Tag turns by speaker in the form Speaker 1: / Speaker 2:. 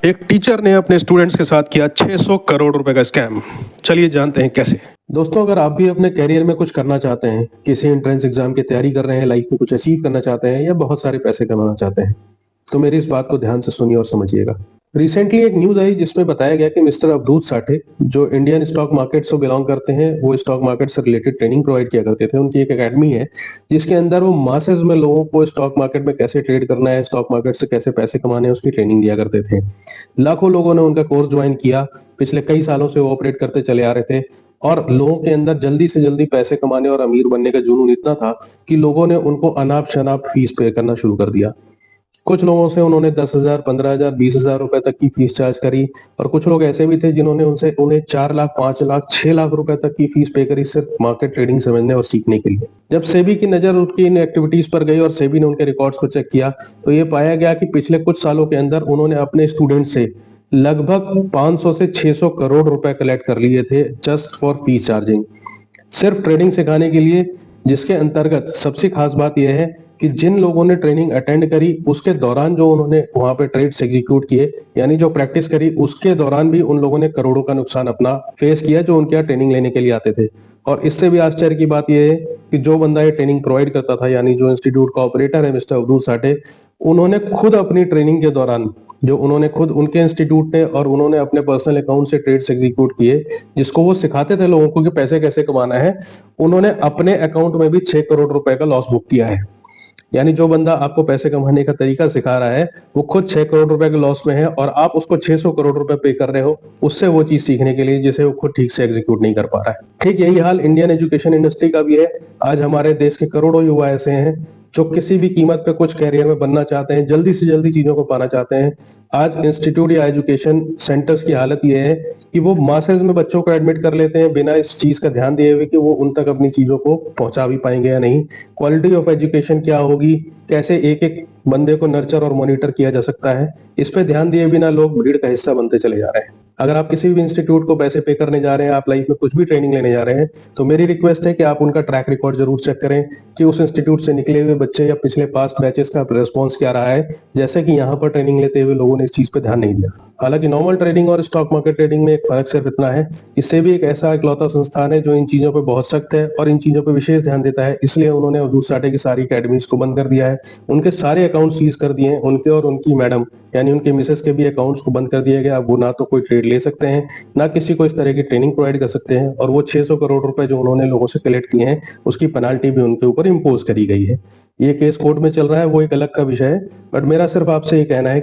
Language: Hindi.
Speaker 1: एक टीचर ने अपने स्टूडेंट्स के साथ किया 600 करोड़ रुपए का स्कैम। चलिए जानते हैं कैसे। दोस्तों, अगर आप भी अपने करियर में कुछ करना चाहते हैं, किसी एंट्रेंस एग्जाम की तैयारी कर रहे हैं, लाइफ में कुछ अचीव करना चाहते हैं या बहुत सारे पैसे कमाना चाहते हैं, तो मेरी इस बात को ध्यान से सुनिए और समझिएगा। रिसेंटली एक न्यूज आई जिसमें बताया गया कि मिस्टर अवधूत साठे, जो इंडियन स्टॉक मार्केट से बिलोंग करते हैं, वो स्टॉक मार्केट से रिलेटेड ट्रेनिंग प्रोवाइड किया करते थे। उनकी एक एकेडमी है जिसके अंदर वो मासेस में लोगों को स्टॉक मार्केट में कैसे ट्रेड करना है, स्टॉक मार्केट से कैसे पैसे कमाने हैं, उसकी ट्रेनिंग दिया करते थे। लाखों लोगों ने उनका कोर्स ज्वाइन किया। पिछले कई सालों से वो ऑपरेट करते चले आ रहे थे और लोगों के अंदर जल्दी से जल्दी पैसे कमाने और अमीर बनने का जुनून इतना था कि लोगों ने उनको अनाप शनाप फीस पे करना शुरू कर दिया। कुछ लोगों से उन्होंने 10,000, 15,000, 20,000 रुपए तक की फीस चार्ज करी और कुछ लोग ऐसे भी थे जिन्होंने उन्हें 4 लाख, 5 लाख, 6 लाख रुपए तक की फीस पे करी सिर्फ मार्केट ट्रेडिंग समझने और सीखने के लिए। जब सेबी की नजर उनकी इन एक्टिविटीज पर गई और सेबी ने उनके रिकॉर्ड्स को चेक किया, तो ये पाया गया कि पिछले कुछ सालों के अंदर उन्होंने अपने स्टूडेंट से लगभग 500 से 600 करोड़ रुपए कलेक्ट कर लिए थे जस्ट फॉर फीस चार्जिंग, सिर्फ ट्रेडिंग सिखाने के लिए। जिसके अंतर्गत सबसे खास बात यह है कि जिन लोगों ने ट्रेनिंग अटेंड करी उसके दौरान जो उन्होंने वहां पे ट्रेड्स एग्जीक्यूट किए, यानी जो प्रैक्टिस करी, उसके दौरान भी उन लोगों ने करोड़ों का नुकसान अपना फेस किया जो उनके यहाँ ट्रेनिंग लेने के लिए आते थे। और इससे भी आश्चर्य की बात यह है कि जो बंदा ये ट्रेनिंग प्रोवाइड करता था, यानी जो इंस्टीट्यूट का ऑपरेटर है मिस्टर अवधूत साठे, उन्होंने खुद अपनी ट्रेनिंग के दौरान, जो उन्होंने खुद उनके इंस्टीट्यूट ने और उन्होंने अपने पर्सनल अकाउंट से ट्रेड्स एग्जीक्यूट किए, जिसको वो सिखाते थे लोगों को कि पैसे कैसे कमाना है, उन्होंने अपने अकाउंट में भी 6 करोड़ रुपए का लॉस बुक किया है। यानी जो बंदा आपको पैसे कमाने का तरीका सिखा रहा है वो खुद 6 करोड़ रुपए के लॉस में है और आप उसको 600 करोड़ रुपए पे कर रहे हो उससे वो चीज सीखने के लिए जिसे वो खुद ठीक से एग्जीक्यूट नहीं कर पा रहा है। ठीक यही हाल इंडियन एजुकेशन इंडस्ट्री का भी है। आज हमारे देश के करोड़ों युवा ऐसे हैं जो किसी भी कीमत पे कुछ कैरियर में बनना चाहते हैं, जल्दी से जल्दी चीजों को पाना चाहते हैं। आज इंस्टीट्यूट या एजुकेशन सेंटर्स की हालत यह है कि वो मासेज में बच्चों को एडमिट कर लेते हैं बिना इस चीज का ध्यान दिए हुए कि वो उन तक अपनी चीजों को पहुंचा भी पाएंगे या नहीं। क्वालिटी ऑफ एजुकेशन क्या होगी, कैसे एक एक बंदे को नर्चर और मॉनिटर किया जा सकता है, इस पे ध्यान दिए बिना लोग भीड़ का हिस्सा बनते चले जा रहे हैं। अगर आप किसी भी इंस्टीट्यूट को पैसे पे करने जा रहे हैं, आप लाइफ में कुछ भी ट्रेनिंग लेने जा रहे हैं, तो मेरी रिक्वेस्ट है कि आप उनका ट्रैक रिकॉर्ड जरूर चेक करें कि उस इंस्टीट्यूट से निकले हुए बच्चे या पिछले पास्ट बैचेस का रिस्पॉन्स क्या रहा है। जैसे कि यहाँ पर ट्रेनिंग लेते हुए लोगों ने इस चीज पे ध्यान नहीं दिया। हालांकि नॉर्मल ट्रेडिंग और स्टॉक मार्केट ट्रेडिंग में एक फर्क सिर्फ इतना है, इससे भी एक ऐसा इकलौता संस्थान है जो इन चीजों पे बहुत सख्त है और इन चीजों पे विशेष ध्यान देता है, इसलिए उन्होंने अवधूत साठे की सारी अकेडमीज को बंद कर दिया है। उनके सारे अकाउंट सीज कर दिए हैं। उनके और उनकी मैडम यानी उनके मिसेस के भी अकाउंट्स को बंद कर दिया गया। अब वो ना तो कोई ट्रेड ले सकते हैं, ना किसी को इस तरह की ट्रेनिंग प्रोवाइड कर सकते हैं, और वो 600 करोड़ रुपए जो उन्होंने लोगों से कलेक्ट किए हैं उसकी पेनाल्टी भी उनके ऊपर इम्पोज करी गई है। ये केस कोर्ट में चल रहा है, वो एक अलग का विषय है, बट मेरा सिर्फ आपसे ये कहना है